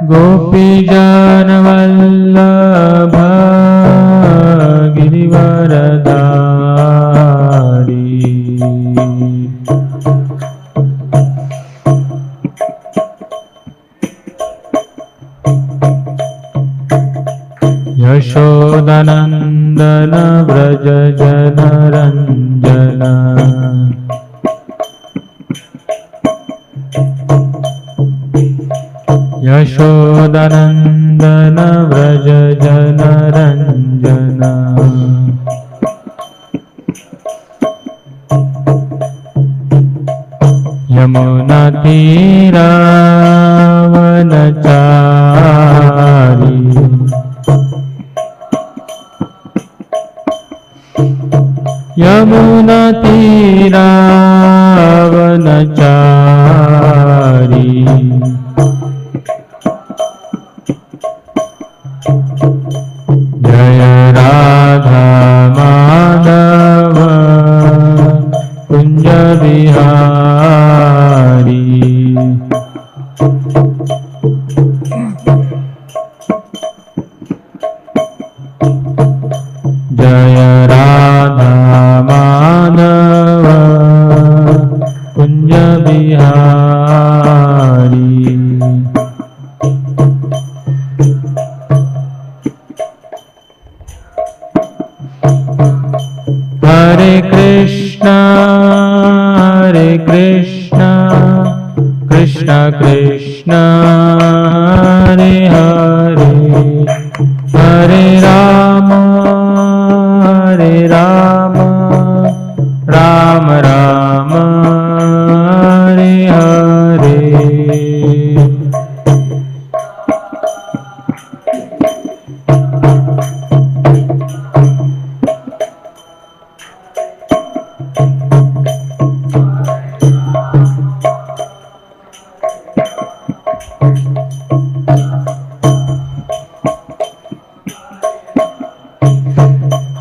गोपीजनवल्लभ गिरिवरधारी। यशोदनन्दन व्रज जनरञ्जन। यशोदनन्दन व्रज जनरञ्जन। यमुनातीरावनचारी। यमुनातीरावनचारी। जय राधा माधव कुंज बिहारी। जय राधा माधव कुंज बिहारी। हरे कृष्णा कृष्णा कृष्णा हरे हरे, हरे राम राम राम हरे हरे।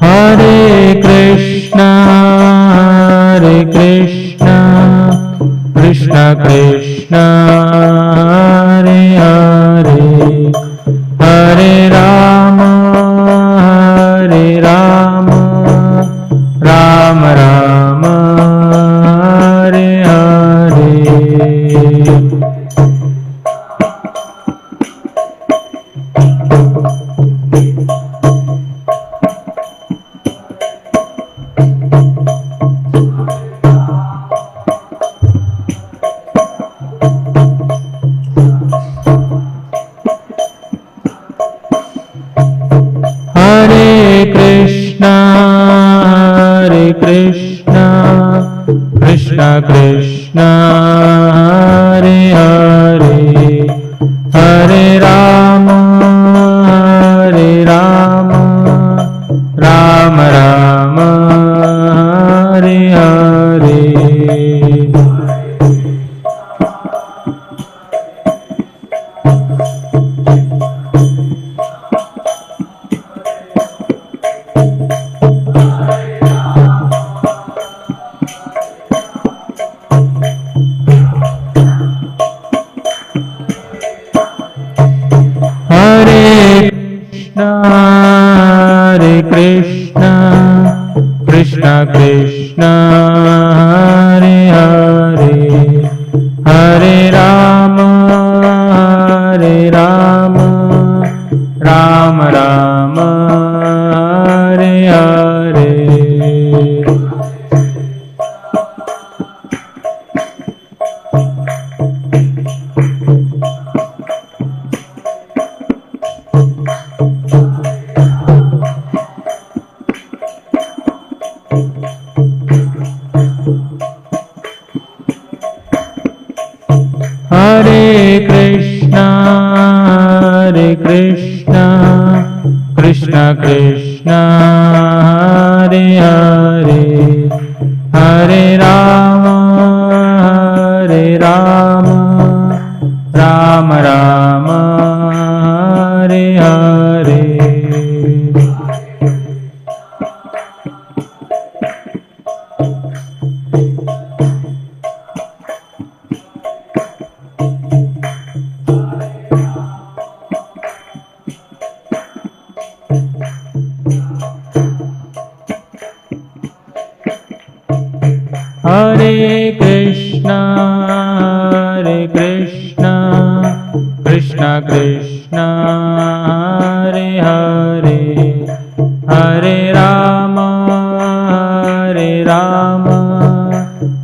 हरे कृष्णा कृष्णा कृष्णा हरे हरे, हरे राम राम राम हरे हरे। हरे कृष्णा कृष्णा कृष्णा हरे हरे, हरे राम राम राम हरे हरे। हरे कृष्णा कृष्णा कृष्णा हरे हरे, हरे राम राम राम हरे हरे। हरे कृष्णा कृष्णा कृष्णा हरे हरे, हरे राम राम राम हरे हरे। कृष्ण कृष्ण हरे हरे हरे राम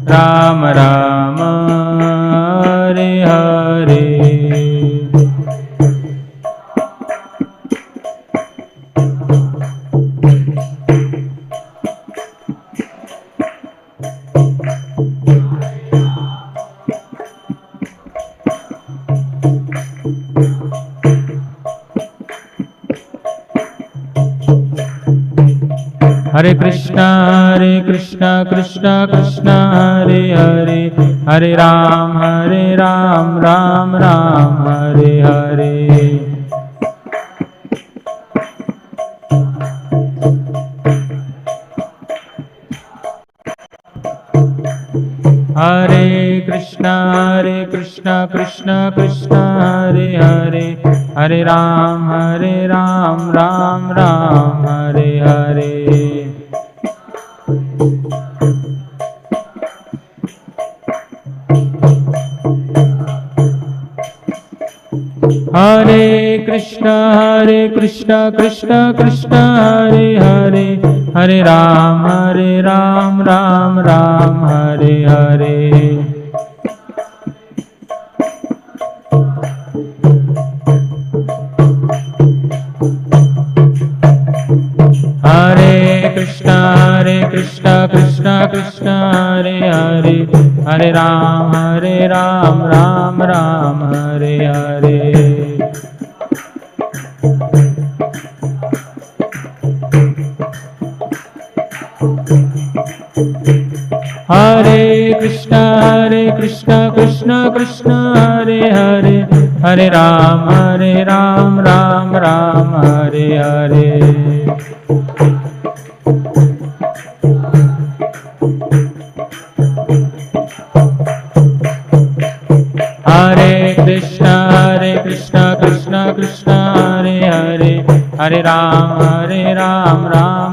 राम राम हरे हरे। हरे कृष्णा कृष्ण कृष्ण हरे हरे हरे राम राम राम हरे हरे। हरे कृष्णा कृष्ण कृष्ण हरे हरे हरे राम राम राम हरे हरे। हरे कृष्णा कृष्ण कृष्ण हरे हरे हरे राम राम राम हरे हरे। हरे कृष्णा कृष्ण कृष्ण हरे हरे हरे राम राम राम हरे हरे। हरे कृष्णा कृष्ण कृष्ण हरे हरे हरे राम राम राम हरे हरे। हरे कृष्णा कृष्ण कृष्ण हरे हरे हरे राम राम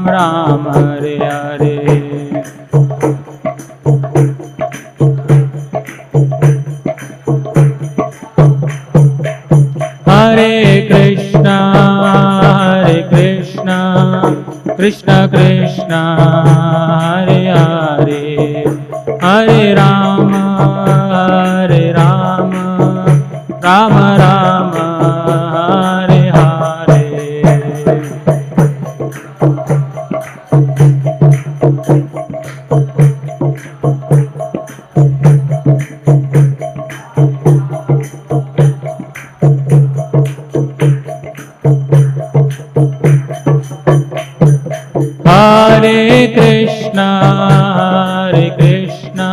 राम हरे हरे। हरे कृष्णा कृष्ण कृष्ण हरे हरे हरे राम राम राम हरे हरे। हरे कृष्णा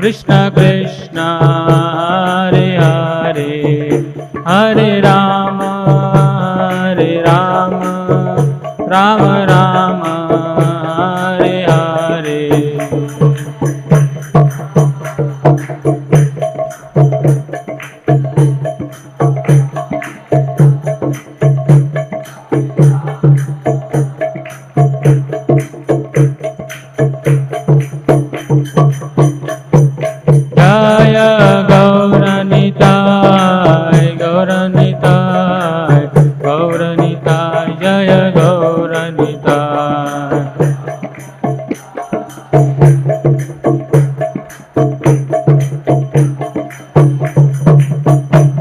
कृष्ण कृष्ण हरे हरे हरे राम राम राम हरे हरे।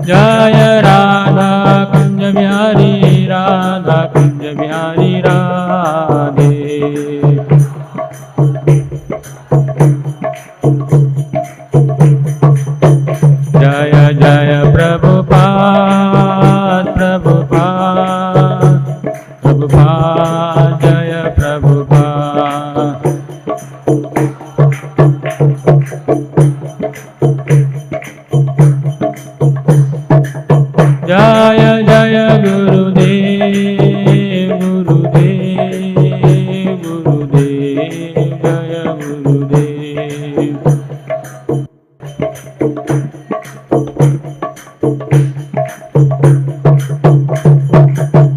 जय राधा कुंज बिहारी राधा कुंज बिहारी राधे। जय जय प्रभुपाद जय प्रभुपाद। जय जय गुरुदेव जय गुरुदेव।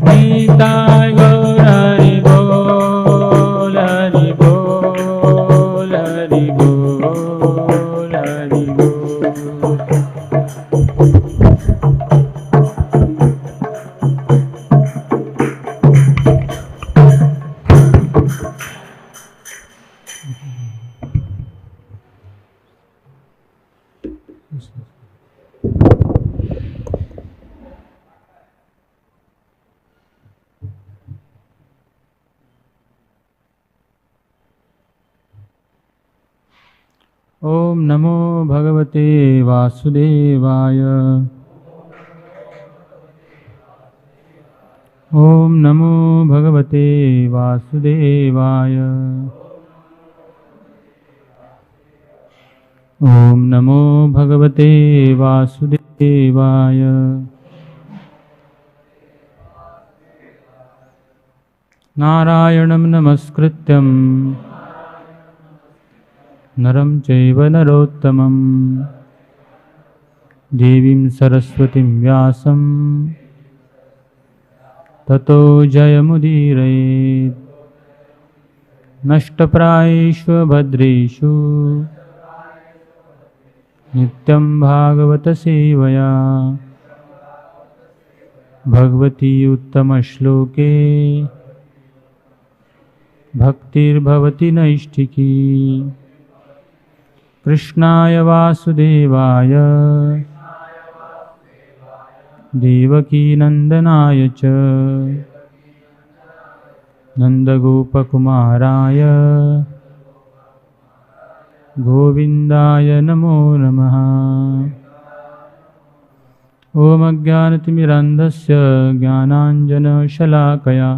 निताय गौर हरि बोल हरि बोल हरि बोल हरि बोल। ओम नमो भगवते वासुदेवाय। ओम नमो भगवते वासुदेवाय। ओम नमो भगवते वासुदेवाय। नारायणं नमस्कृत्यं नरं चैव नरोत्तमं देवीं सरस्वतीं व्यासं ततो जयमुदीरयेत्। नष्टप्रायेषु भद्रेषु नित्यं भागवत सेवया भगवती उत्तमश्लोके भक्तिर्भवति नैष्ठिकी। कृष्णाय वासुदेवाय देवकीनन्दनाय च नन्दगोपकुमाराय गोविन्दाय नमो नमः। ॐ अज्ञानतिमिरान्धस्य ज्ञानाञ्जनशलाकया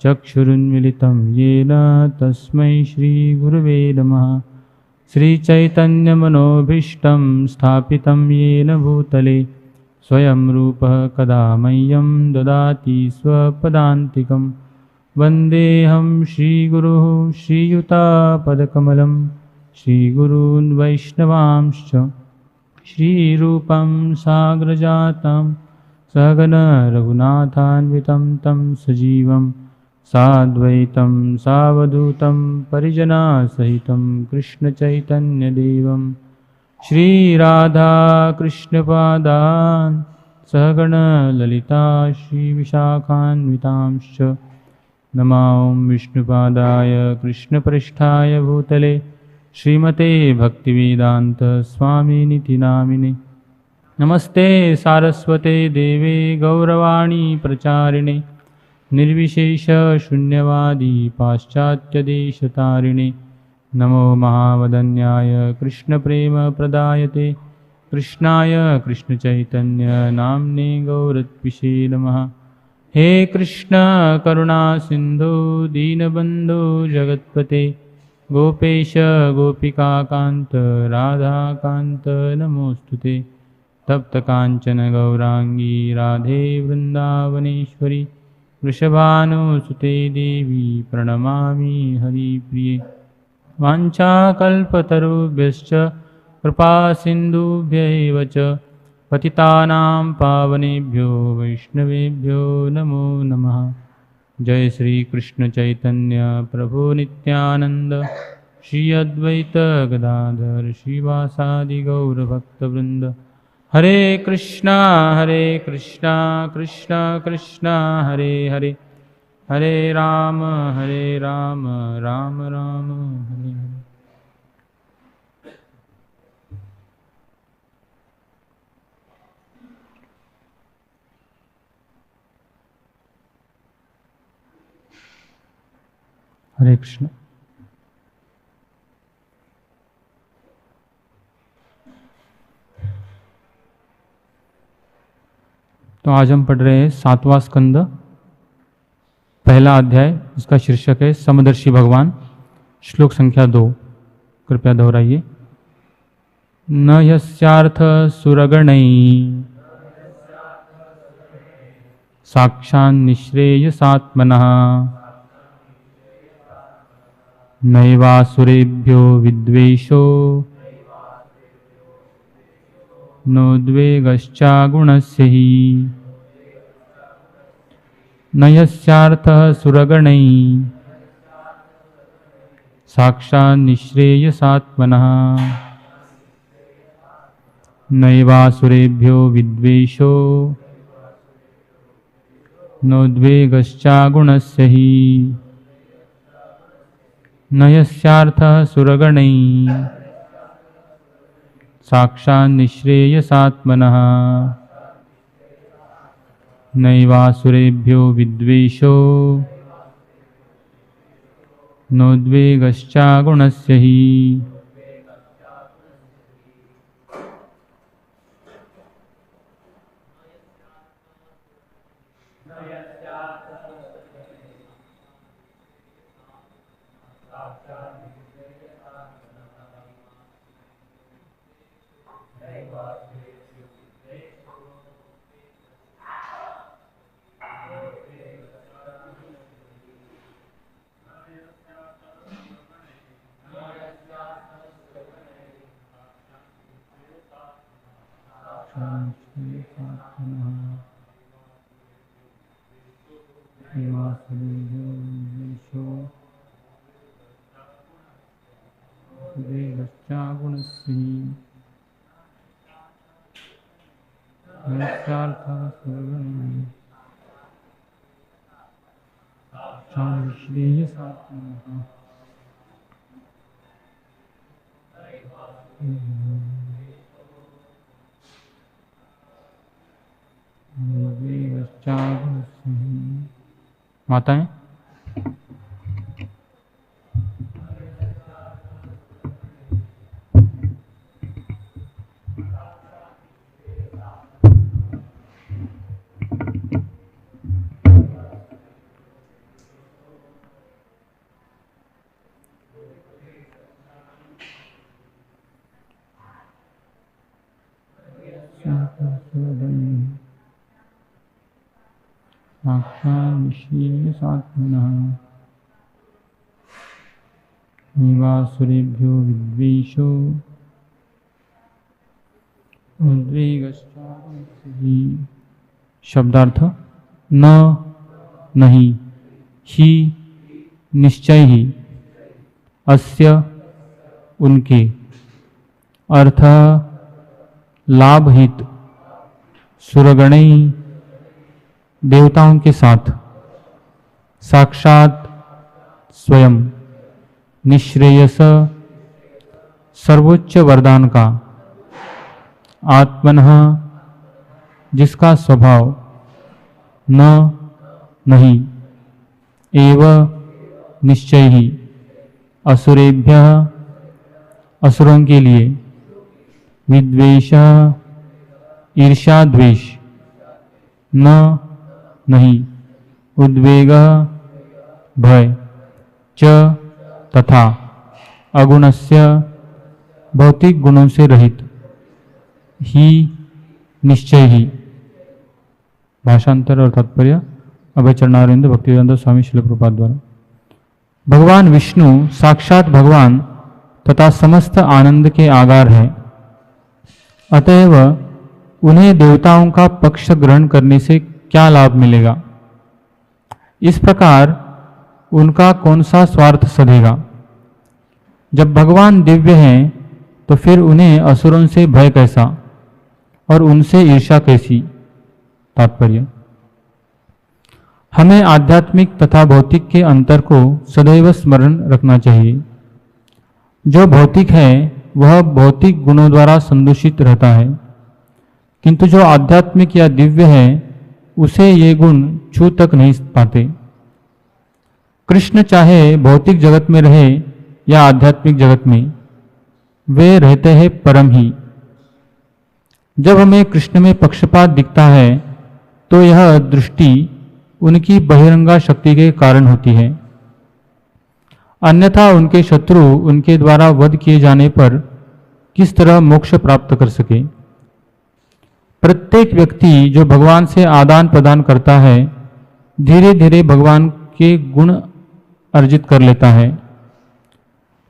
चक्षुरुन्मिलितं येन तस्मै श्रीगुरवे नमः। श्रीचैतन्यमनोभीष्टं स्थापितं येन भूतले स्वयं रूपः कदा मह्यं ददाति स्वपदान्तिकं। वन्देऽहं श्रीगुरुः श्रीयुतापदकमलं श्रीगुरून् वैष्णवांश्च श्रीरूपं साग्रजातं सहगण रघुनाथान्वितं तं सजीवं साद्वैतं सावधूतं परिजनसहितं कृष्णचैतन्यदेवं श्रीराधाकृष्णपादान् सहगण ललिता श्रीविशाखान्वितांश्च नमो विष्णुपादाय कृष्णपृष्ठाय भूतले श्रीमते भक्तिवेदांत स्वामिनिति नामिने। नमस्ते सारस्वते देवे गौरवाणी प्रचारिणे निर्विशेष शून्यवादी पाश्चात्यदेशतारिणे। नमो महावदन्याय कृष्णप्रेमप्रदायते कृष्णाय कृष्णचैतन्य नाम्ने गौरत्विषे नमः। हे कृष्ण करुणा सिन्धु दीनबन्धु जगत्पते गोपेश गोपिकाकान्त राधाकान्त नमोऽस्तुते। तप्तकाञ्चन गौराङ्गी राधे वृन्दावनेश्वरी वृषभानुसुते देवी प्रणमामि हरिप्रिये। वाञ्छाकल्पतरुभ्यश्च कृपासिन्धुभ्यैव च पतितानां पावनेभ्यो वैष्णवेभ्यो नमो नमः। जय श्री कृष्ण चैतन्य प्रभु नित्यानंद श्री अद्वैत गदाधर श्रीवासादि गौरभक्तवृंद। हरे कृष्णा कृष्णा कृष्णा हरे हरे हरे राम राम राम हरे हरे। हरे कृष्ण। तो आज हम पढ़ रहे हैं 7वां स्कंद, पहला अध्याय, जिसका शीर्षक है समदर्शी भगवान। श्लोक संख्या 2 कृपया दोहराइए। न यस्यार्थ सुरगणै साक्षान्निःश्रेयसात्मनः नैवासुरेभ्यो विद्वेषो नोद्वेगश्चागुणस्य हि। न यस्यार्थः सुरगणैः साक्षान्निःश्रेयसात्मनः नैवासुरेभ्यो विद्वेषो नोद्वेगश्चागुणस्य हि। न यस्यार्थः सुरगणैः साक्षान्निःश्रेयसात्मनः नैवासुरेभ्यो विद्वेषो नोद्वेगश्चागुणस्य हि। माताएं निवासुरेभ्यो विद्वेषो उद्वेगश्चागुणस्सी। शब्दार्थ न, नहीं, ही, निश्चय ही, अस्य, उनके, अर्थ, लाभ हित, सुरगणै, देवताओं के साथ, साक्षात, स्वयं, निश्रेयस, सर्वोच्च वरदान का, आत्मनः, जिसका स्वभाव, न, नहीं, एव, निश्चय ही, असुरेभ्यः, असुरों के लिए, विद्वेष, ईर्ष्या द्वेष, न, नहीं, उद्वेग, भय, च, तथा, अगुणस्य, भौतिक गुणों से रहित, ही, निश्चय ही। भाषांतर और तात्पर्य अभय चरणारविंद भक्तिवेदांत स्वामी श्रील प्रभुपाद द्वारा। भगवान विष्णु साक्षात भगवान तथा समस्त आनंद के आगार है, अतएव उन्हें देवताओं का पक्ष ग्रहण करने से क्या लाभ मिलेगा? इस प्रकार उनका कौन सा स्वार्थ सधेगा? जब भगवान दिव्य हैं तो फिर उन्हें असुरों से भय कैसा और उनसे ईर्ष्या कैसी? तात्पर्य, हमें आध्यात्मिक तथा भौतिक के अंतर को सदैव स्मरण रखना चाहिए। जो भौतिक है वह भौतिक गुणों द्वारा संदूषित रहता है, किंतु जो आध्यात्मिक या दिव्य है उसे ये गुण छू तक नहीं पाते। कृष्ण चाहे भौतिक जगत में रहे या आध्यात्मिक जगत में, वे रहते हैं परम ही। जब हमें कृष्ण में पक्षपात दिखता है तो यह दृष्टि उनकी बहिरंगा शक्ति के कारण होती है, अन्यथा उनके शत्रु उनके द्वारा वध किए जाने पर किस तरह मोक्ष प्राप्त कर सके। प्रत्येक व्यक्ति जो भगवान से आदान प्रदान करता है धीरे धीरे भगवान के गुण अर्जित कर लेता है।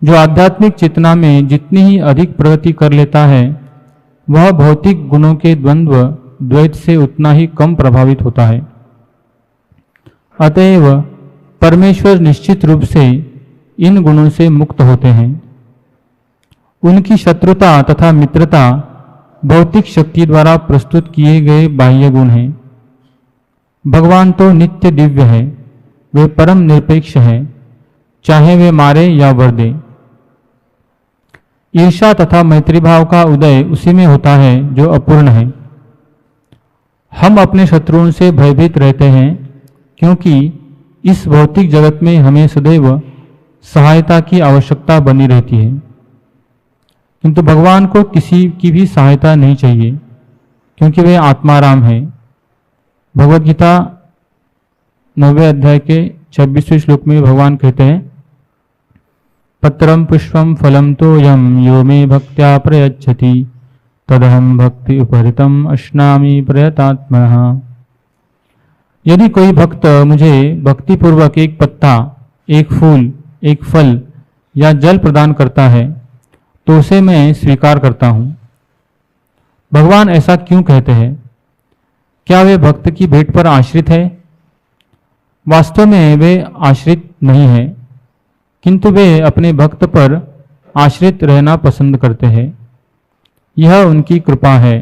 जो आध्यात्मिक चेतना में जितनी ही अधिक प्रगति कर लेता है वह भौतिक गुणों के द्वंद्व द्वैत से उतना ही कम प्रभावित होता है। अतएव परमेश्वर निश्चित रूप से इन गुणों से मुक्त होते हैं। उनकी शत्रुता तथा मित्रता भौतिक शक्ति द्वारा प्रस्तुत किए गए बाह्य गुण हैं। भगवान तो नित्य दिव्य है, वे परम निरपेक्ष हैं, चाहे वे मारे या वर दे। ईर्ष्या तथा मैत्री भाव का उदय उसी में होता है जो अपूर्ण है। हम अपने शत्रुओं से भयभीत रहते हैं क्योंकि इस भौतिक जगत में हमें सदैव सहायता की आवश्यकता बनी रहती है, किंतु भगवान को किसी की भी सहायता नहीं चाहिए क्योंकि वे आत्माराम है। भगवद गीता 9वें अध्याय के 26वें श्लोक में भगवान कहते हैं, पत्रम पुष्पम फलम तो यम यो मे भक्त्या प्रयच्छति तदहम भक्ति उपहृतम अश्नामि प्रयतात्मनः। यदि कोई भक्त मुझे भक्तिपूर्वक एक पत्ता, एक फूल, एक फल या जल प्रदान करता है तो उसे मैं स्वीकार करता हूं। भगवान ऐसा क्यों कहते हैं? क्या वे भक्त की भेंट पर आश्रित है? वास्तव में वे आश्रित नहीं है, किंतु वे अपने भक्त पर आश्रित रहना पसंद करते हैं। यह उनकी कृपा है।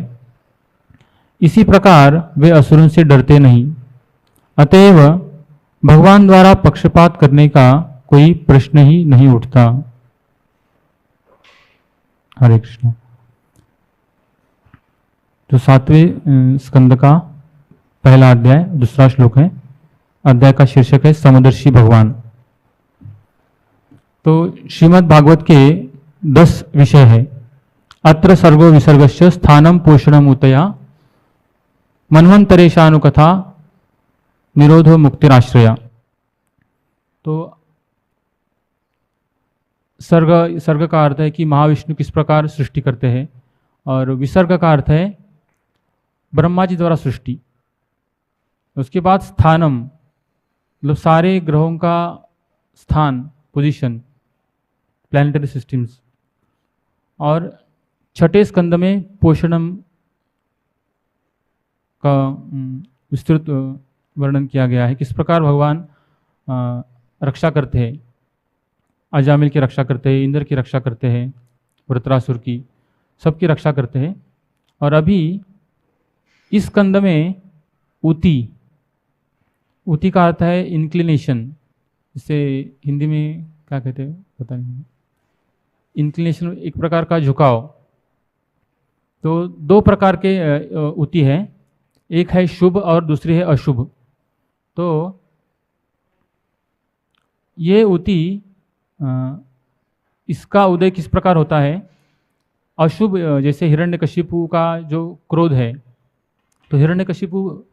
इसी प्रकार वे असुरों से डरते नहीं। अतएव भगवान द्वारा पक्षपात करने का कोई प्रश्न ही नहीं उठता। हरे कृष्ण। तो 7वें स्कंद का पहला अध्याय, दूसरा श्लोक है। अध्याय का शीर्षक है समदर्शी भगवान। तो श्रीमद् भागवत के 10 विषय है। अत्र सर्गो विसर्गस्य स्थानम पोषणम उतया मन्वंतरेशानुकथा निरोधो मुक्तिराश्रया। तो सर्ग का अर्थ है कि महाविष्णु किस प्रकार सृष्टि करते हैं, और विसर्ग का अर्थ है ब्रह्मा जी द्वारा सृष्टि। उसके बाद स्थानम मतलब सारे ग्रहों का स्थान, पोजीशन, प्लैनेटरी सिस्टम्स। और छठे स्कंद में पोषणम का विस्तृत वर्णन किया गया है, किस प्रकार भगवान रक्षा करते हैं, अजामिल की रक्षा करते हैं, इंद्र की रक्षा करते हैं, वृत्रासुर की, सबकी रक्षा करते हैं। और अभी इस स्कंद में ऊती का अर्थ है इंक्लिनेशन। इसे हिंदी में क्या कहते हैं पता नहीं। इंक्लिनेशन एक प्रकार का झुकाव। तो 2 प्रकार के ऊती है, एक है शुभ और दूसरी है अशुभ। तो ये ऊती, इसका उदय किस प्रकार होता है? अशुभ, जैसे हिरण्यकशिपु का जो क्रोध है, तो हिरण्यकशिपु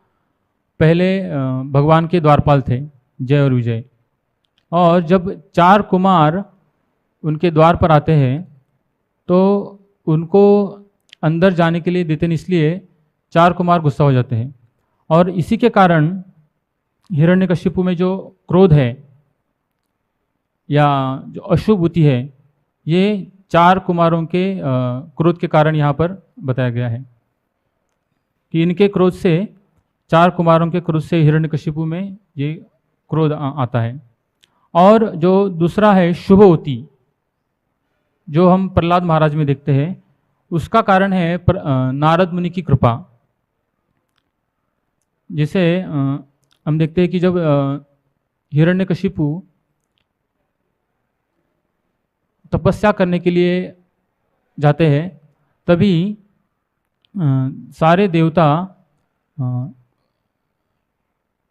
पहले भगवान के द्वारपाल थे, जय और विजय। और जब 4 कुमार उनके द्वार पर आते हैं तो उनको अंदर जाने के लिए देते नहीं, इसलिए 4 कुमार गुस्सा हो जाते हैं। और इसी के कारण हिरण्यकशिपु में जो क्रोध है या जो अशुभ बुद्धि है, ये 4 कुमारों के क्रोध के कारण यहाँ पर बताया गया है कि इनके क्रोध से, 4 कुमारों के क्रोध से हिरण्यकशिपु में ये क्रोध आता है। और जो दूसरा है शुभ ऊती, जो हम प्रहलाद महाराज में देखते हैं, उसका कारण है नारद मुनि की कृपा। जैसे हम देखते हैं कि जब हिरण्यकशिपु तपस्या करने के लिए जाते हैं, तभी सारे देवता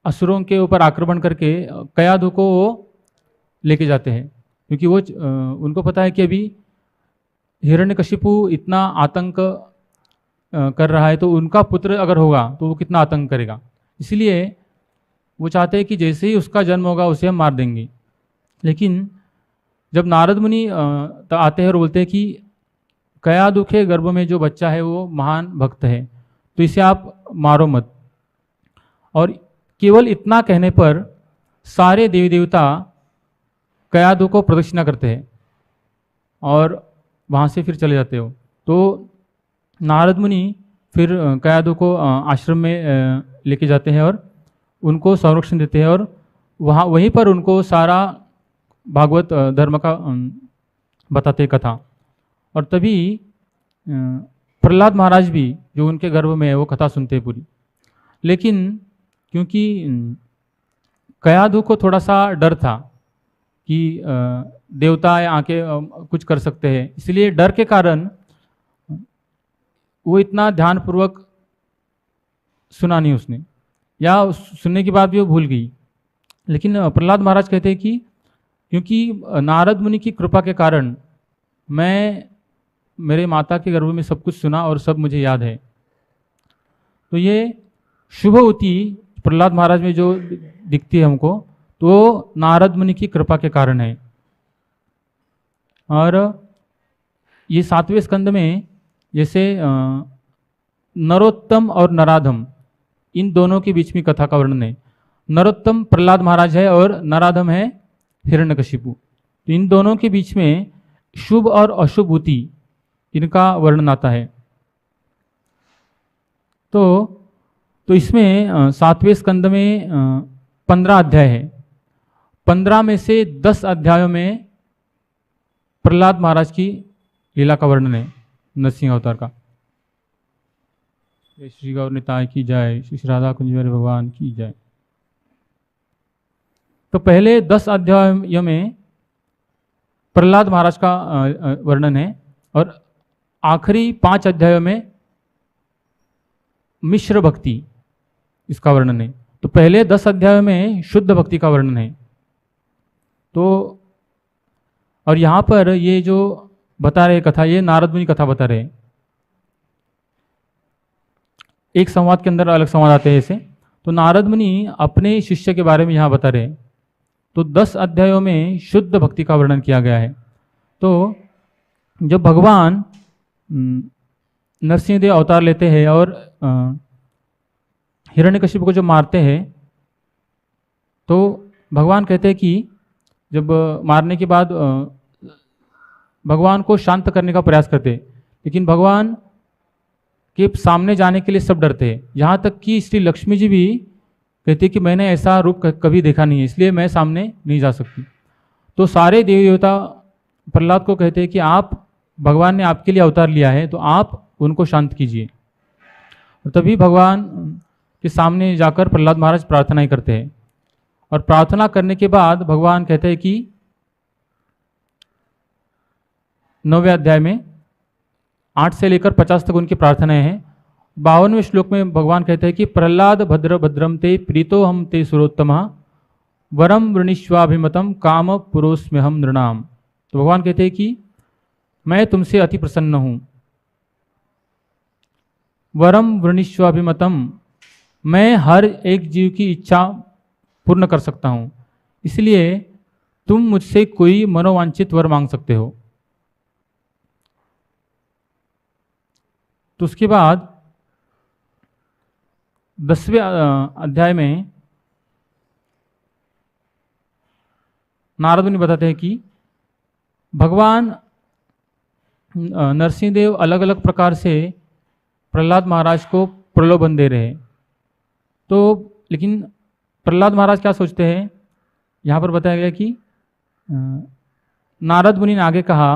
असुरों के ऊपर आक्रमण करके कयाधु को लेके जाते हैं, क्योंकि वो उनको पता है कि अभी हिरण्यकशिपु इतना आतंक कर रहा है, तो उनका पुत्र अगर होगा तो वो कितना आतंक करेगा। इसलिए वो चाहते हैं कि जैसे ही उसका जन्म होगा उसे हम मार देंगे। लेकिन जब नारद मुनि आते हैं और बोलते हैं कि कयाधु के गर्भ में जो बच्चा है वो महान भक्त है, तो इसे आप मारो मत। और केवल इतना कहने पर सारे देवी देवता कयाधु को प्रदक्षिणा करते हैं और वहाँ से फिर चले जाते हो। तो नारद मुनि फिर कयाधु को आश्रम में लेके जाते हैं और उनको संरक्षण देते हैं, और वहीं पर उनको सारा भागवत धर्म का बताते कथा। और तभी प्रहलाद महाराज भी, जो उनके गर्भ में है, वो कथा सुनते हैं पूरी। लेकिन क्योंकि कयाधु को थोड़ा सा डर था कि देवता आके कुछ कर सकते हैं, इसलिए डर के कारण वो इतना ध्यानपूर्वक सुना नहीं उसने, या सुनने के बाद भी वो भूल गई। लेकिन प्रहलाद महाराज कहते हैं कि क्योंकि नारद मुनि की कृपा के कारण मैं मेरे माता के गर्भ में सब कुछ सुना और सब मुझे याद है। तो ये शुभ ऊती प्रहलाद महाराज में जो दिखती है हमको, तो नारद मुनि की कृपा के कारण है। और ये 7वें स्कंद में जैसे नरोत्तम और नराधम, इन दोनों के बीच में कथा का वर्णन है। नरोत्तम प्रहलाद महाराज है और नराधम है हिरण्यकशिपु। तो इन दोनों के बीच में शुभ और अशुभूति, इनका वर्णन आता है। तो इसमें 7वें स्कंद में 15 अध्याय है। 15 में से 10 अध्यायों में प्रहलाद महाराज की लीला का वर्णन है, नरसिंह अवतार का। श्री गौर निताय की जय, श्री राधा कुंज बिहारी भगवान की जय। तो पहले 10 अध्यायों में प्रहलाद महाराज का वर्णन है और आखिरी 5 अध्यायों में मिश्र भक्ति, इसका वर्णन है। तो पहले 10 अध्यायों में शुद्ध भक्ति का वर्णन है। तो और यहाँ पर ये जो बता रहे कथा, ये नारद मुनि कथा बता रहे। एक संवाद के अंदर अलग संवाद आते हैं ऐसे। तो नारद मुनि अपने शिष्य के बारे में यहाँ बता रहे। तो 10 अध्यायों में शुद्ध भक्ति का वर्णन किया गया है। तो जब भगवान नरसिंहदेव अवतार लेते हैं और हिरण्यकशिपु को जब मारते हैं, तो भगवान कहते हैं कि जब मारने के बाद भगवान को शांत करने का प्रयास करते, लेकिन भगवान के सामने जाने के लिए सब डरते हैं। यहाँ तक कि श्री लक्ष्मी जी भी कहती कि मैंने ऐसा रूप कभी देखा नहीं है, इसलिए मैं सामने नहीं जा सकती। तो सारे देवी देवता प्रहलाद को कहते हैं कि आप, भगवान ने आपके लिए अवतार लिया है, तो आप उनको शांत कीजिए। तभी भगवान के सामने जाकर प्रहलाद महाराज प्रार्थनाएं करते हैं। और प्रार्थना करने के बाद भगवान कहते हैं कि 9वें अध्याय में 8 से लेकर 50 तक उनकी प्रार्थनाएं हैं। 52वें श्लोक में भगवान कहते हैं कि प्रहलाद भद्र भद्रम ते प्रीतो हम ते सुरोत्तमा वरम वृणीष्वाभिमतम काम पुरोस्म्यहम नृणाम। तो भगवान कहते हैं कि मैं तुमसे अति प्रसन्न हूँ। वरम वृणीष्वाभिमतम, मैं हर एक जीव की इच्छा पूर्ण कर सकता हूँ, इसलिए तुम मुझसे कोई मनोवांछित वर मांग सकते हो। तो उसके बाद 10वें अध्याय में नारद मुनि बताते हैं कि भगवान नरसिंहदेव अलग अलग प्रकार से प्रहलाद महाराज को प्रलोभन दे रहे हैं। तो लेकिन प्रहलाद महाराज क्या सोचते हैं, यहाँ पर बताया गया कि नारद मुनि ने आगे कहा,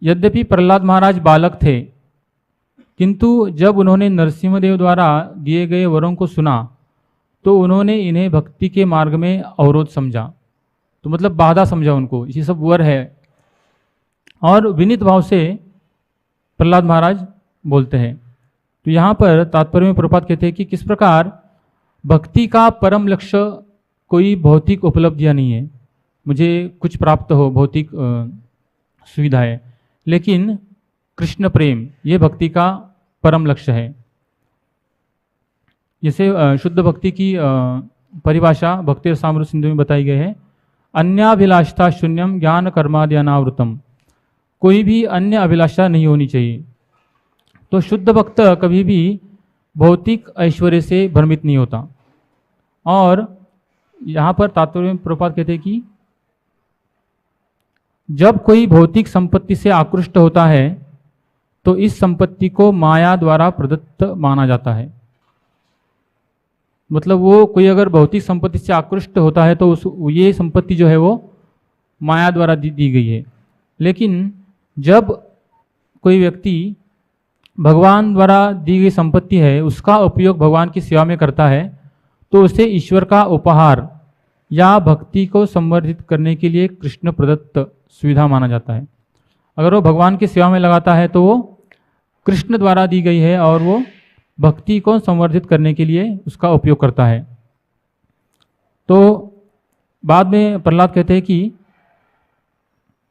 यद्यपि प्रहलाद महाराज बालक थे, किंतु जब उन्होंने नरसिंहदेव द्वारा दिए गए वरों को सुना तो उन्होंने इन्हें भक्ति के मार्ग में अवरोध समझा। तो मतलब बाधा समझा उनको, ये सब वर है। और विनीत भाव से प्रहलाद महाराज बोलते हैं। तो यहाँ पर तात्पर्य में प्रभुपाद कहते हैं कि किस प्रकार भक्ति का परम लक्ष्य कोई भौतिक उपलब्धियाँ नहीं है, मुझे कुछ प्राप्त हो, भौतिक सुविधा है, लेकिन कृष्ण प्रेम ये भक्ति का परम लक्ष्य है। जैसे शुद्ध भक्ति की परिभाषा भक्ति रसामृत सिंधु में बताई गई है, अन्याभिलाषता शून्यम ज्ञान कर्मादि अनावृतम, कोई भी अन्य अभिलाषा नहीं होनी चाहिए। तो शुद्ध भक्त कभी भी भौतिक ऐश्वर्य से भ्रमित नहीं होता। और यहाँ पर तात्पर्य में प्रभुपाद कहते हैं कि जब कोई भौतिक संपत्ति से आकृष्ट होता है तो इस संपत्ति को माया द्वारा प्रदत्त माना जाता है। मतलब वो कोई अगर भौतिक संपत्ति से आकृष्ट होता है तो ये संपत्ति जो है वो माया द्वारा दी गई है। लेकिन जब कोई व्यक्ति भगवान द्वारा दी गई संपत्ति है उसका उपयोग भगवान की सेवा में करता है तो उसे ईश्वर का उपहार या भक्ति को संवर्धित करने के लिए कृष्ण प्रदत्त सुविधा माना जाता है। अगर वो भगवान की सेवा में लगाता है तो वो कृष्ण द्वारा दी गई है और वो भक्ति को संवर्धित करने के लिए उसका उपयोग करता है। तो बाद में प्रहलाद कहते हैं कि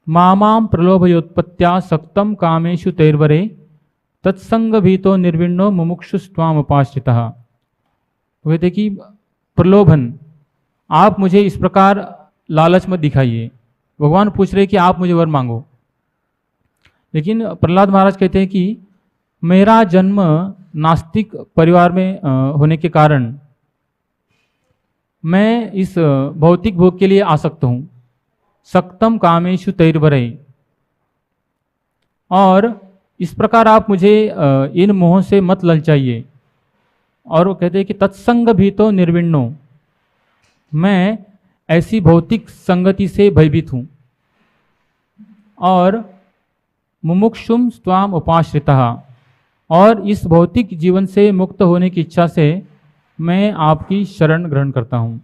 मामाम प्रलोभयोत्पत्त्या सक्तम कामेषु तैर्वरे तत्संग भीतो निर्विण्णो मुमुक्षुस्त्वाम उपाश्रितः। कहते कि प्रलोभन आप मुझे इस प्रकार लालच मत दिखाइए। भगवान पूछ रहे कि आप मुझे वर मांगो, लेकिन प्रहलाद महाराज कहते हैं कि मेरा जन्म नास्तिक परिवार में होने के कारण मैं इस भौतिक भोग के लिए आसक्त हूँ। सक्तम कामेशु तैर्वरय, और इस प्रकार आप मुझे इन मोहों से मत ललचाइए। और वो कहते हैं कि तत्संग भी तो निर्विण्णो, मैं ऐसी भौतिक संगति से भयभीत हूँ। और मुमुक्षुम स्वाम उपाश्रितः, और इस भौतिक जीवन से मुक्त होने की इच्छा से मैं आपकी शरण ग्रहण करता हूँ।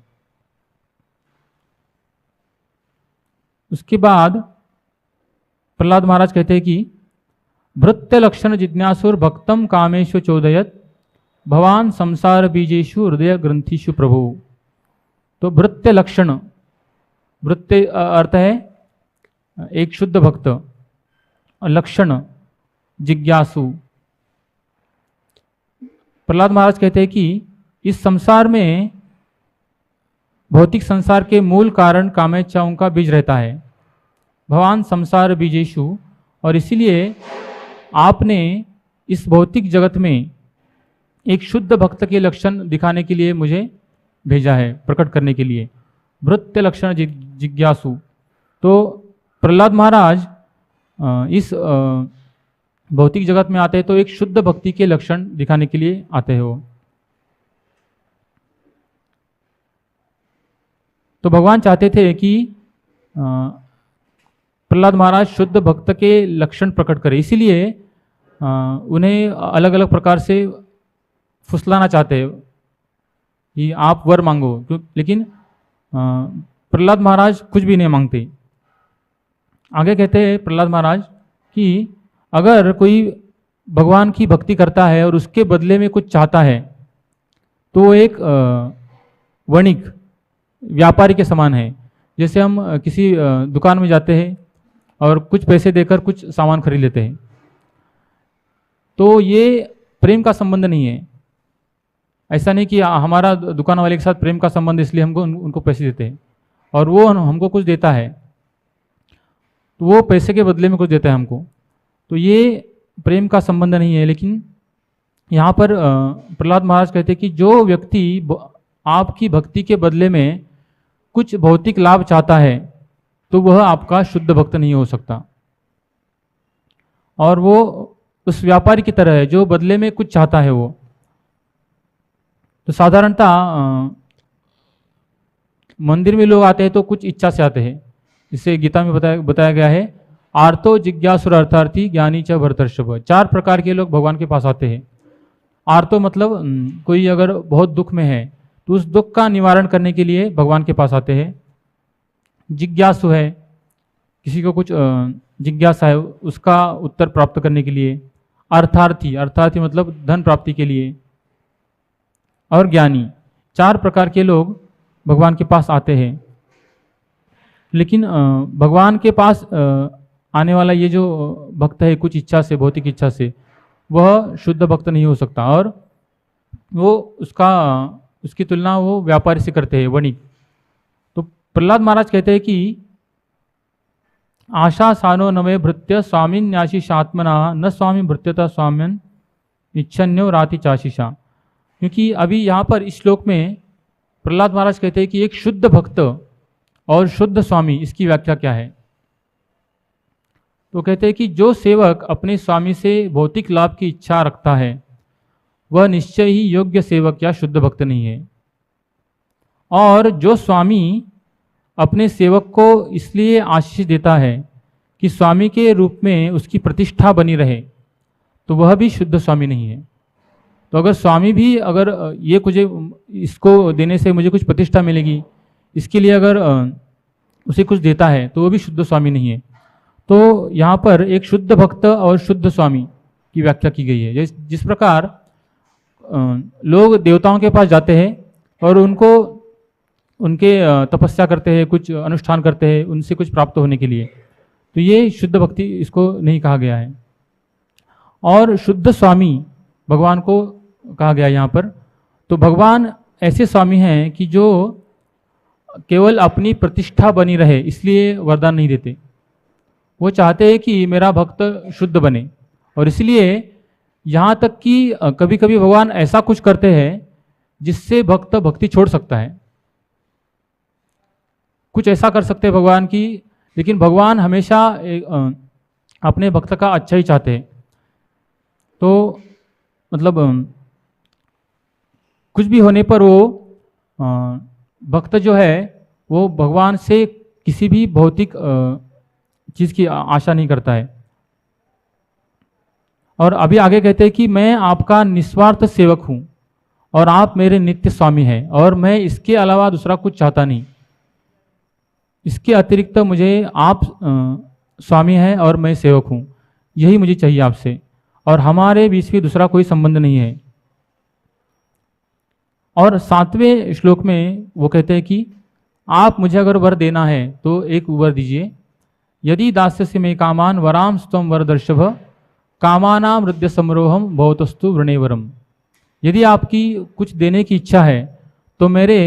उसके बाद प्रहलाद महाराज कहते हैं कि भृत्य लक्षण जिज्ञासुर भक्तम कामेशु चोदयत भवान संसार बीजेशु हृदय ग्रंथिषु प्रभु। तो भृत्य लक्षण, भृत्य अर्थ है एक शुद्ध भक्त, लक्षण जिज्ञासु। प्रहलाद महाराज कहते हैं कि इस संसार में, भौतिक संसार के मूल कारण कामेच्छाओं का बीज रहता है। भगवान संसार बीजेशु, और इसीलिए आपने इस भौतिक जगत में एक शुद्ध भक्त के लक्षण दिखाने के लिए मुझे भेजा है, प्रकट करने के लिए। भृत्य लक्षण जिज्ञासु। तो प्रहलाद महाराज इस भौतिक जगत में आते हैं तो एक शुद्ध भक्ति के लक्षण दिखाने के लिए आते हैं वो। तो भगवान चाहते थे कि प्रहलाद महाराज शुद्ध भक्त के लक्षण प्रकट करें, इसीलिए उन्हें अलग अलग प्रकार से फुसलाना चाहते हैं कि आप वर मांगो। लेकिन प्रहलाद महाराज कुछ भी नहीं मांगते। आगे कहते हैं प्रहलाद महाराज कि अगर कोई भगवान की भक्ति करता है और उसके बदले में कुछ चाहता है तो वो एक वणिक, व्यापारी के समान है। जैसे हम किसी दुकान में जाते हैं और कुछ पैसे देकर कुछ सामान खरीद लेते हैं, तो ये प्रेम का संबंध नहीं है। ऐसा नहीं कि हमारा दुकान वाले के साथ प्रेम का संबंध इसलिए हमको उनको पैसे देते हैं और वो हमको कुछ देता है, तो वो पैसे के बदले में कुछ देता है हमको, तो ये प्रेम का संबंध नहीं है। लेकिन यहाँ पर प्रहलाद महाराज कहते हैं कि जो व्यक्ति आपकी भक्ति के बदले में कुछ भौतिक लाभ चाहता है तो वह आपका शुद्ध भक्त नहीं हो सकता, और वो उस व्यापारी की तरह है जो बदले में कुछ चाहता है वो। तो साधारणतः मंदिर में लोग आते हैं तो कुछ इच्छा से आते हैं, जिसे गीता में बताया गया है, आर्तो जिज्ञासुर अर्थार्थी ज्ञानी च भरतर्षभ। 4 प्रकार के लोग भगवान के पास आते हैं। आर्तो मतलब कोई अगर बहुत दुख में है तो उस दुख का निवारण करने के लिए भगवान के पास आते हैं। जिज्ञासु है, किसी को कुछ जिज्ञासा है उसका उत्तर प्राप्त करने के लिए। अर्थार्थी, अर्थार्थी मतलब धन प्राप्ति के लिए। और ज्ञानी, 4 प्रकार के लोग भगवान के पास आते हैं। लेकिन भगवान के पास आने वाला ये जो भक्त है कुछ इच्छा से, भौतिक इच्छा से, वह शुद्ध भक्त नहीं हो सकता, और वो उसकी तुलना वो व्यापारी से करते हैं, वणिक। तो प्रहलाद महाराज कहते हैं कि आशा सानो नवे भृत्य स्वामीन न्याशीष आत्मना न स्वामी भृत्यता स्वाम्यन इच्छन्यो राति चाशीषा। क्योंकि अभी यहाँ पर इस श्लोक में प्रहलाद महाराज कहते हैं कि एक शुद्ध भक्त और शुद्ध स्वामी, इसकी व्याख्या क्या है। तो कहते हैं कि जो सेवक अपने स्वामी से भौतिक लाभ की इच्छा रखता है वह निश्चय ही योग्य सेवक या शुद्ध भक्त नहीं है, और जो स्वामी अपने सेवक को इसलिए आशीष देता है कि स्वामी के रूप में उसकी प्रतिष्ठा बनी रहे, तो वह भी शुद्ध स्वामी नहीं है। तो अगर स्वामी भी अगर ये मुझे इसको देने से मुझे कुछ प्रतिष्ठा मिलेगी, इसके लिए अगर उसे कुछ देता है तो वो भी शुद्ध स्वामी नहीं है। तो यहाँ पर एक शुद्ध भक्त और शुद्ध स्वामी की व्याख्या की गई है। जिस प्रकार लोग देवताओं के पास जाते हैं और उनके तपस्या करते हैं, कुछ अनुष्ठान करते हैं उनसे कुछ प्राप्त होने के लिए, तो ये शुद्ध भक्ति इसको नहीं कहा गया है। और शुद्ध स्वामी भगवान को कहा गया यहाँ पर। तो भगवान ऐसे स्वामी हैं कि जो केवल अपनी प्रतिष्ठा बनी रहे इसलिए वरदान नहीं देते। वो चाहते हैं कि मेरा भक्त शुद्ध बने, और इसलिए यहाँ तक कि कभी कभी भगवान ऐसा कुछ करते हैं जिससे भक्त भक्ति छोड़ सकता है। कुछ ऐसा कर सकते हैं भगवान की, लेकिन भगवान हमेशा अपने भक्त का अच्छा ही चाहते हैं। तो मतलब कुछ भी होने पर वो भक्त जो है वो भगवान से किसी भी भौतिक चीज़ की आशा नहीं करता है। और अभी आगे कहते हैं कि मैं आपका निस्वार्थ सेवक हूँ और आप मेरे नित्य स्वामी हैं, और मैं इसके अलावा दूसरा कुछ चाहता नहीं। इसके अतिरिक्त मुझे आप स्वामी हैं और मैं सेवक हूँ, यही मुझे चाहिए आपसे, और हमारे बीच में दूसरा कोई संबंध नहीं है। और 7वें श्लोक में वो कहते हैं कि आप मुझे अगर वर देना है तो एक वर दीजिए। यदि दास्यसि मे कामान वराम स्तम वरदर्शभ कामानाम हृदय समरोहम भवतस्तु वृणेवरम। यदि आपकी कुछ देने की इच्छा है तो मेरे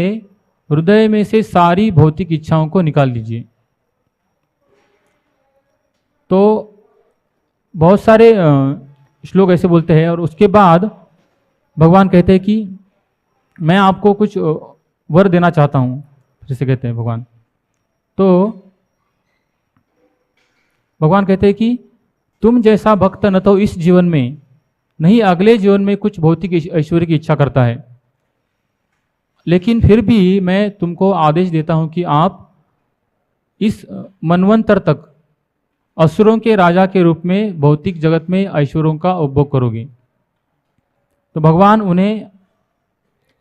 हृदय में से सारी भौतिक इच्छाओं को निकाल दीजिए। तो बहुत सारे श्लोक ऐसे बोलते हैं, और उसके बाद भगवान कहते हैं कि मैं आपको कुछ वर देना चाहता हूँ, जिसे कहते हैं भगवान। तो भगवान कहते हैं कि तुम जैसा भक्त न तो इस जीवन में नहीं अगले जीवन में कुछ भौतिक ऐश्वर्य की इच्छा करता है, लेकिन फिर भी मैं तुमको आदेश देता हूं कि आप इस मनवंतर तक असुरों के राजा के रूप में भौतिक जगत में ऐश्वर्यों का उपभोग करोगे। तो भगवान उन्हें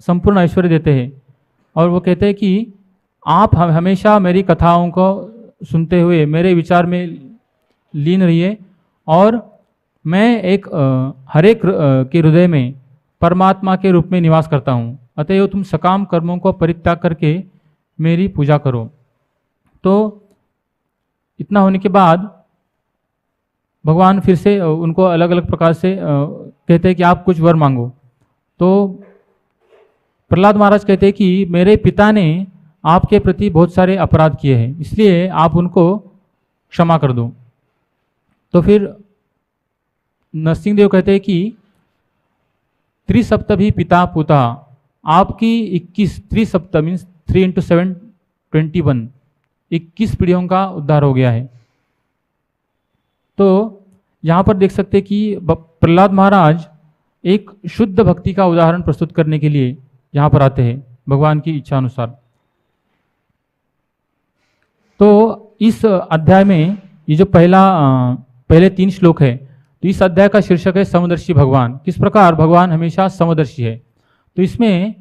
संपूर्ण ऐश्वर्य देते हैं, और वो कहते हैं कि आप हमेशा मेरी कथाओं को सुनते हुए मेरे विचार में लीन रहिए, और मैं एक हर एक के हृदय में परमात्मा के रूप में निवास करता हूँ, अतएव तुम सकाम कर्मों को परित्याग करके मेरी पूजा करो। तो इतना होने के बाद भगवान फिर से उनको अलग अलग प्रकार से कहते हैं कि आप कुछ वर मांगो। तो प्रहलाद महाराज कहते हैं कि मेरे पिता ने आपके प्रति बहुत सारे अपराध किए हैं, इसलिए आप उनको क्षमा कर दो। तो फिर नरसिंह देव कहते हैं कि त्रिसप्तभी पिता पुता, आपकी 21 त्रिसप्त मीन्स 3 into 7 21 21 पीढ़ियों का उद्धार हो गया है। तो यहाँ पर देख सकते हैं कि प्रहलाद महाराज एक शुद्ध भक्ति का उदाहरण प्रस्तुत करने के लिए यहाँ पर आते हैं भगवान की इच्छा अनुसार। तो इस अध्याय में ये जो पहले 3 श्लोक है, तो इस अध्याय का शीर्षक है समदर्शी भगवान। किस प्रकार भगवान हमेशा समदर्शी है। तो इसमें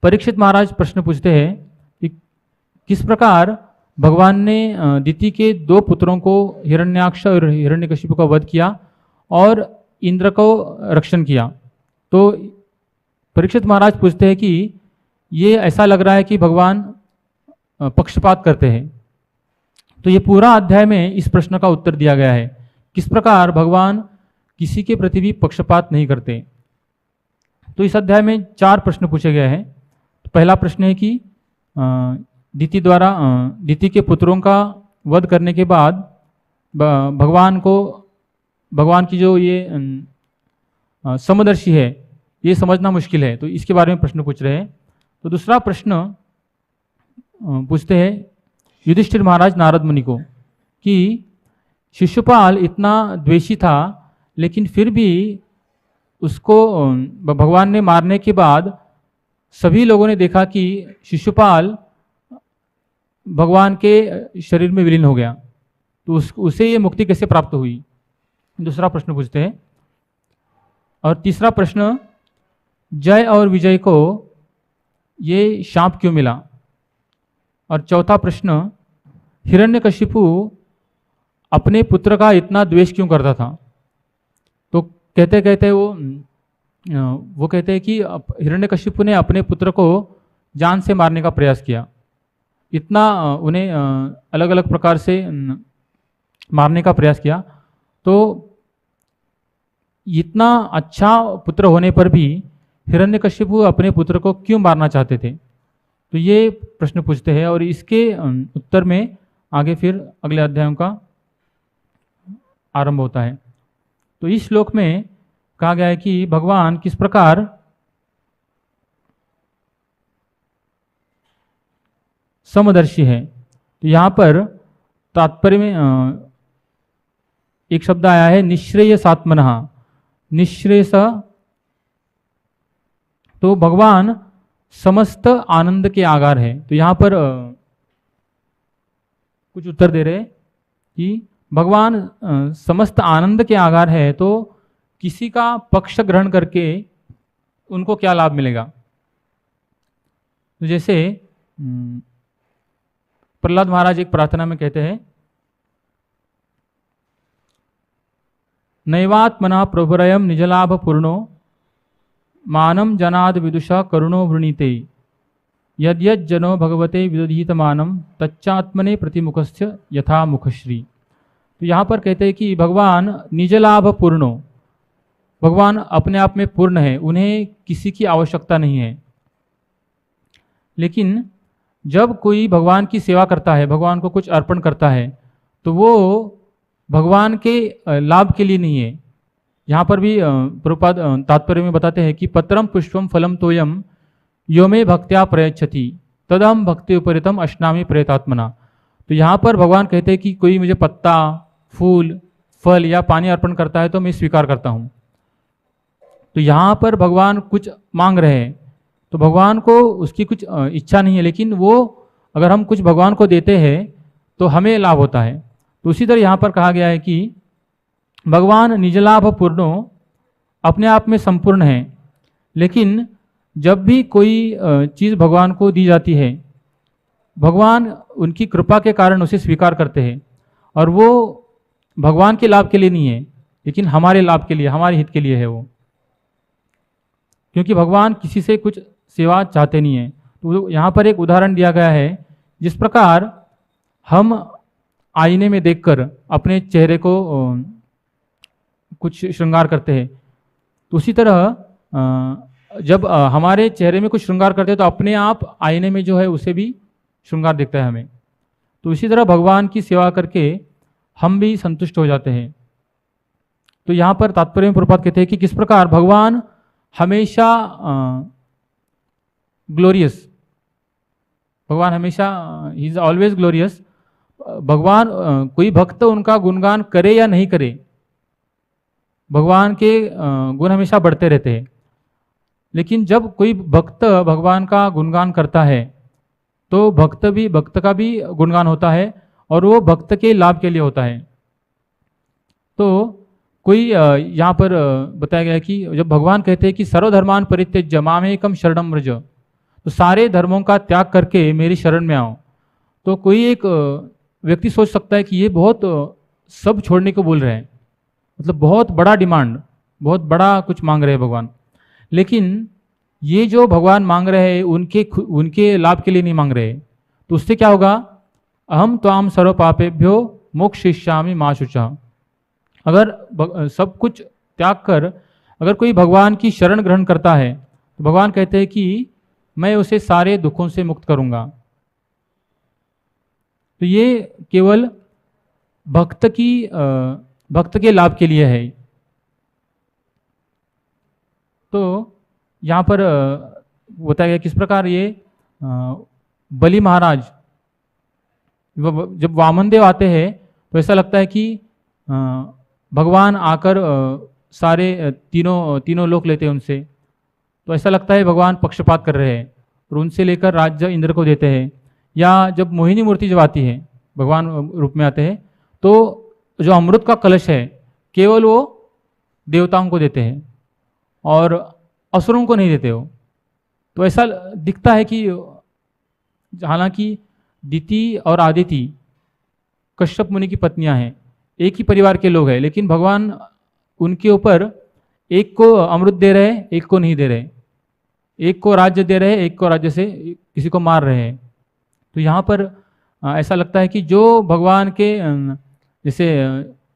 परीक्षित महाराज प्रश्न पूछते हैं कि किस प्रकार भगवान ने दिति के 2 पुत्रों को हिरण्याक्ष और हिरण्यकशिपु का वध किया और इंद्र को रक्षण किया। तो परीक्षित महाराज पूछते हैं कि ये ऐसा लग रहा है कि भगवान पक्षपात करते हैं। तो ये पूरा अध्याय में इस प्रश्न का उत्तर दिया गया है, किस प्रकार भगवान किसी के प्रति भी पक्षपात नहीं करते। तो इस अध्याय में 4 प्रश्न पूछे गए हैं। तो पहला प्रश्न है कि दिति के पुत्रों का वध करने के बाद भगवान की जो ये समदर्शी है ये समझना मुश्किल है, तो इसके बारे में प्रश्न पूछ रहे हैं। तो दूसरा प्रश्न पूछते हैं युधिष्ठिर महाराज नारद मुनि को कि शिशुपाल इतना द्वेषी था, लेकिन फिर भी उसको भगवान ने मारने के बाद सभी लोगों ने देखा कि शिशुपाल भगवान के शरीर में विलीन हो गया, तो उसे ये मुक्ति कैसे प्राप्त हुई। दूसरा प्रश्न पूछते हैं। और तीसरा प्रश्न, जय और विजय को ये शाप क्यों मिला। और चौथा प्रश्न, हिरण्यकशिपु अपने पुत्र का इतना द्वेष क्यों करता था। तो कहते कहते वो कहते हैं कि हिरण्यकशिपु ने अपने पुत्र को जान से मारने का प्रयास किया, इतना उन्हें अलग अलग प्रकार से मारने का प्रयास किया। तो इतना अच्छा पुत्र होने पर भी हिरण्यकशिपु अपने पुत्र को क्यों मारना चाहते थे। तो ये प्रश्न पूछते हैं और इसके उत्तर में आगे फिर अगले अध्यायों का आरंभ होता है। तो इस श्लोक में कहा गया है कि भगवान किस प्रकार समदर्शी है। तो यहाँ पर तात्पर्य में एक शब्द आया है निःश्रेयसात्मनः। निःश्रेयस तो भगवान समस्त आनंद के आगार है। तो यहाँ पर कुछ उत्तर दे रहे कि भगवान समस्त आनंद के आगार है, तो किसी का पक्ष ग्रहण करके उनको क्या लाभ मिलेगा। तो जैसे प्रहलाद महाराज एक प्रार्थना में कहते हैं, नैवात्मना प्रभुरयम निजलाभ पूर्णो मानम जनाद विदुषा करुणो वृणीते यद्यज्जनो भगवते विदधीतमानम तच्चात्मने प्रतिमुखस्य यथा मुखश्री। तो यहाँ पर कहते हैं कि भगवान निजलाभ पूर्णो, भगवान अपने आप में पूर्ण है, उन्हें किसी की आवश्यकता नहीं है। लेकिन जब कोई भगवान की सेवा करता है, भगवान को कुछ अर्पण करता है, तो वो भगवान के लाभ के लिए नहीं है। यहाँ पर भी प्रभुपाद तात्पर्य में बताते हैं कि पत्रम पुष्पम फलम तोयम यो मे भक्त्या प्रयच्छति तदहम भक्ति उपरितम अश्नामी प्रयतात्मना। तो यहाँ पर भगवान कहते हैं कि कोई मुझे पत्ता, फूल, फल या पानी अर्पण करता है तो मैं स्वीकार करता हूँ। तो यहाँ पर भगवान कुछ मांग रहे हैं, तो भगवान को उसकी कुछ इच्छा नहीं है, लेकिन वो अगर हम कुछ भगवान को देते हैं तो हमें लाभ होता है। तो उसी तरह यहाँ पर कहा गया है कि भगवान निजलाभ पूर्णो, अपने आप में संपूर्ण है, लेकिन जब भी कोई चीज़ भगवान को दी जाती है, भगवान उनकी कृपा के कारण उसे स्वीकार करते हैं, और वो भगवान के लाभ के लिए नहीं है, लेकिन हमारे लाभ के लिए, हमारे हित के लिए है वो। क्योंकि भगवान किसी से कुछ सेवा चाहते नहीं है। तो यहाँ पर एक उदाहरण दिया गया है, जिस प्रकार हम आईने में देखकर अपने चेहरे को कुछ श्रृंगार करते हैं, तो उसी तरह जब हमारे चेहरे में कुछ श्रृंगार करते हैं तो अपने आप आईने में जो है उसे भी श्रृंगार दिखता है हमें। तो इसी तरह भगवान की सेवा करके हम भी संतुष्ट हो जाते हैं। तो यहाँ पर तात्पर्य में प्रभुपाद कहते हैं कि किस प्रकार भगवान हमेशा ग्लोरियस, भगवान हमेशा ही इज ऑलवेज ग्लोरियस। भगवान कोई भक्त उनका गुणगान करे या नहीं करे, भगवान के गुण हमेशा बढ़ते रहते हैं। लेकिन जब कोई भक्त भगवान का गुणगान करता है तो भक्त का भी गुणगान होता है, और वो भक्त के लाभ के लिए होता है। तो कोई यहाँ पर बताया गया है कि जब भगवान कहते हैं कि सर्वधर्मान परित्यज्य मामेकम शरणम व्रज, तो सारे धर्मों का त्याग करके मेरी शरण में आओ, तो कोई एक व्यक्ति सोच सकता है कि ये बहुत सब छोड़ने को बोल रहे हैं, मतलब बहुत बड़ा डिमांड, बहुत बड़ा कुछ मांग रहे हैं भगवान। लेकिन ये जो भगवान मांग रहे हैं उनके लाभ के लिए नहीं मांग रहे। तो उससे क्या होगा, अहम त्वाम सर्व पापेभ्यो मोक्षयिष्यामि मा शुचः। अगर सब कुछ त्याग कर अगर कोई भगवान की शरण ग्रहण करता है तो भगवान कहते हैं कि मैं उसे सारे दुखों से मुक्त करूंगा। तो ये केवल भक्त के लाभ के लिए है। तो यहाँ पर बताया गया किस प्रकार ये बलि महाराज जब वामनदेव आते हैं तो ऐसा लगता है कि भगवान आकर सारे तीनों लोक लेते हैं उनसे। तो ऐसा लगता है भगवान पक्षपात कर रहे हैं और उनसे लेकर राज्य इंद्र को देते हैं। या जब मोहिनी मूर्ति जब आती है, भगवान रूप में आते हैं, तो जो अमृत का कलश है केवल वो देवताओं को देते हैं और असुरों को नहीं देते हो। तो ऐसा दिखता है कि हालांकि दिति और आदिति कश्यप मुनि की पत्नियां हैं, एक ही परिवार के लोग हैं, लेकिन भगवान उनके ऊपर एक को अमृत दे रहे हैं, एक को नहीं दे रहे, एक को राज्य दे रहे हैं, एक को राज्य से किसी को मार रहे हैं। तो यहाँ पर ऐसा लगता है कि जो भगवान के जैसे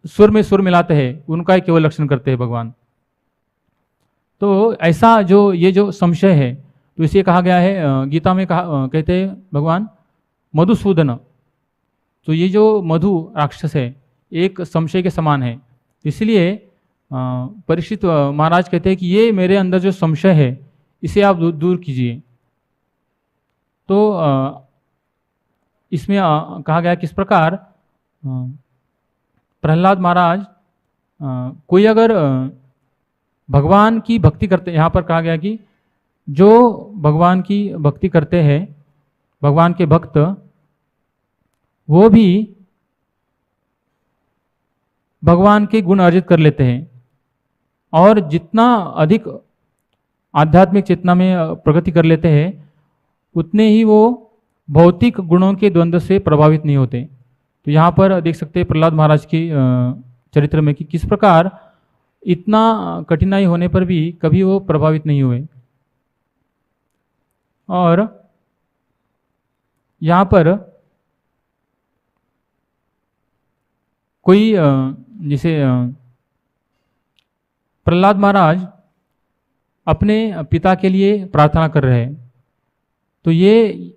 सुर में सुर मिलाते हैं उनका ही केवल रक्षण करते हैं भगवान। तो ऐसा ये जो संशय है तो इसे कहा गया है, गीता में कहते हैं भगवान मधुसूदन। तो ये जो मधु राक्षस है एक संशय के समान है, इसलिए परीक्षित महाराज कहते हैं कि ये मेरे अंदर जो संशय है इसे आप दूर कीजिए। तो इसमें कहा गया किस प्रकार प्रहलाद महाराज कोई अगर भगवान की भक्ति करते, यहाँ पर कहा गया कि जो भगवान की भक्ति करते हैं, भगवान के भक्त, वो भी भगवान के गुण अर्जित कर लेते हैं और जितना अधिक आध्यात्मिक चेतना में प्रगति कर लेते हैं उतने ही वो भौतिक गुणों के द्वंद्व से प्रभावित नहीं होते। तो यहाँ पर देख सकते हैं प्रहलाद महाराज के चरित्र में कि किस प्रकार इतना कठिनाई होने पर भी कभी वो प्रभावित नहीं हुए। और यहाँ पर कोई जैसे प्रहलाद महाराज अपने पिता के लिए प्रार्थना कर रहे हैं, तो ये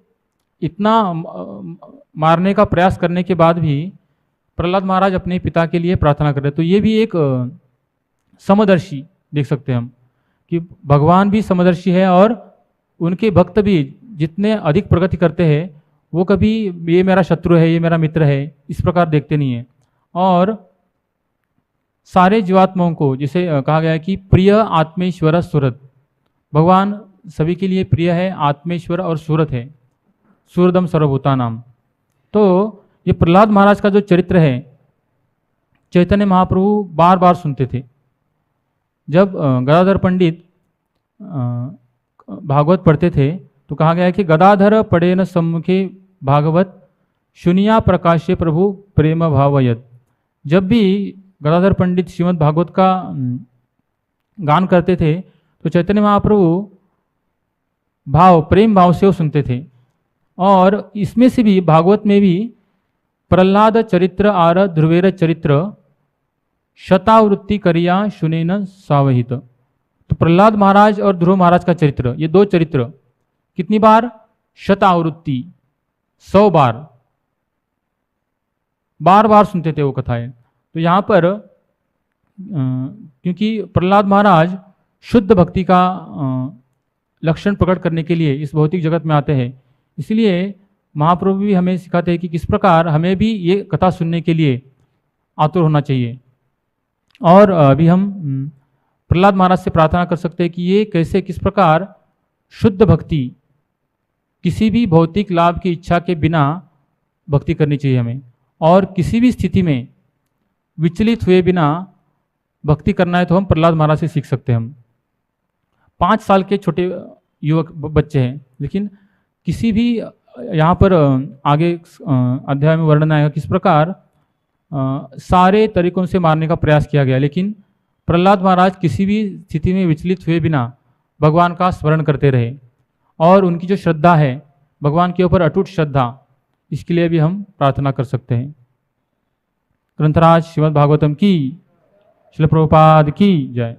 इतना मारने का प्रयास करने के बाद भी प्रहलाद महाराज अपने पिता के लिए प्रार्थना कर रहे हैं। तो ये भी एक समदर्शी देख सकते हैं हम कि भगवान भी समदर्शी है और उनके भक्त भी जितने अधिक प्रगति करते हैं वो कभी ये मेरा शत्रु है, ये मेरा मित्र है, इस प्रकार देखते नहीं है। और सारे जीवात्माओं को जिसे कहा गया है कि प्रिय आत्मेश्वर सुरत, भगवान सभी के लिए प्रिय है, आत्मेश्वर और सूरत है, सूरदम सर्वभूता नाम। तो ये प्रहलाद महाराज का जो चरित्र है चैतन्य महाप्रभु बार बार सुनते थे। जब गदाधर पंडित भागवत पढ़ते थे तो कहा गया है कि गदाधर पढ़े न सम्मुखे भागवत शुनिया प्रकाश्य प्रभु प्रेम भावयत। जब भी गदाधर पंडित श्रीमद् भागवत का गान करते थे तो चैतन्य महाप्रभु प्रेम भाव से वो सुनते थे। और इसमें से भी भागवत में भी प्रहलाद चरित्र आर ध्रुवेर चरित्र शतावृत्ति करिया शुनेन सावहित। तो प्रहलाद महाराज और ध्रुव महाराज का चरित्र, ये दो चरित्र कितनी बार? शतावृत्ति, 100 बार, बार बार सुनते थे वो कथाएं। तो यहाँ पर क्योंकि प्रहलाद महाराज शुद्ध भक्ति का लक्षण प्रकट करने के लिए इस भौतिक जगत में आते हैं, इसलिए महाप्रभु भी हमें सिखाते हैं कि किस प्रकार हमें भी ये कथा सुनने के लिए आतुर होना चाहिए। और अभी हम प्रहलाद महाराज से प्रार्थना कर सकते हैं कि ये कैसे, किस प्रकार शुद्ध भक्ति, किसी भी भौतिक लाभ की इच्छा के बिना भक्ति करनी चाहिए हमें, और किसी भी स्थिति में विचलित हुए बिना भक्ति करना है तो हम प्रहलाद महाराज से सीख सकते हैं। हम 5 साल के छोटे युवक बच्चे हैं, लेकिन किसी भी यहाँ पर आगे अध्याय में वर्णन आएगा किस प्रकार सारे तरीकों से मारने का प्रयास किया गया, लेकिन प्रहलाद महाराज किसी भी स्थिति में विचलित हुए बिना भगवान का स्मरण करते रहे। और उनकी जो श्रद्धा है भगवान के ऊपर, अटूट श्रद्धा, इसके लिए भी हम प्रार्थना कर सकते हैं। ग्रंथराज श्रीमद् भागवतम की, श्रील प्रभुपाद की जय।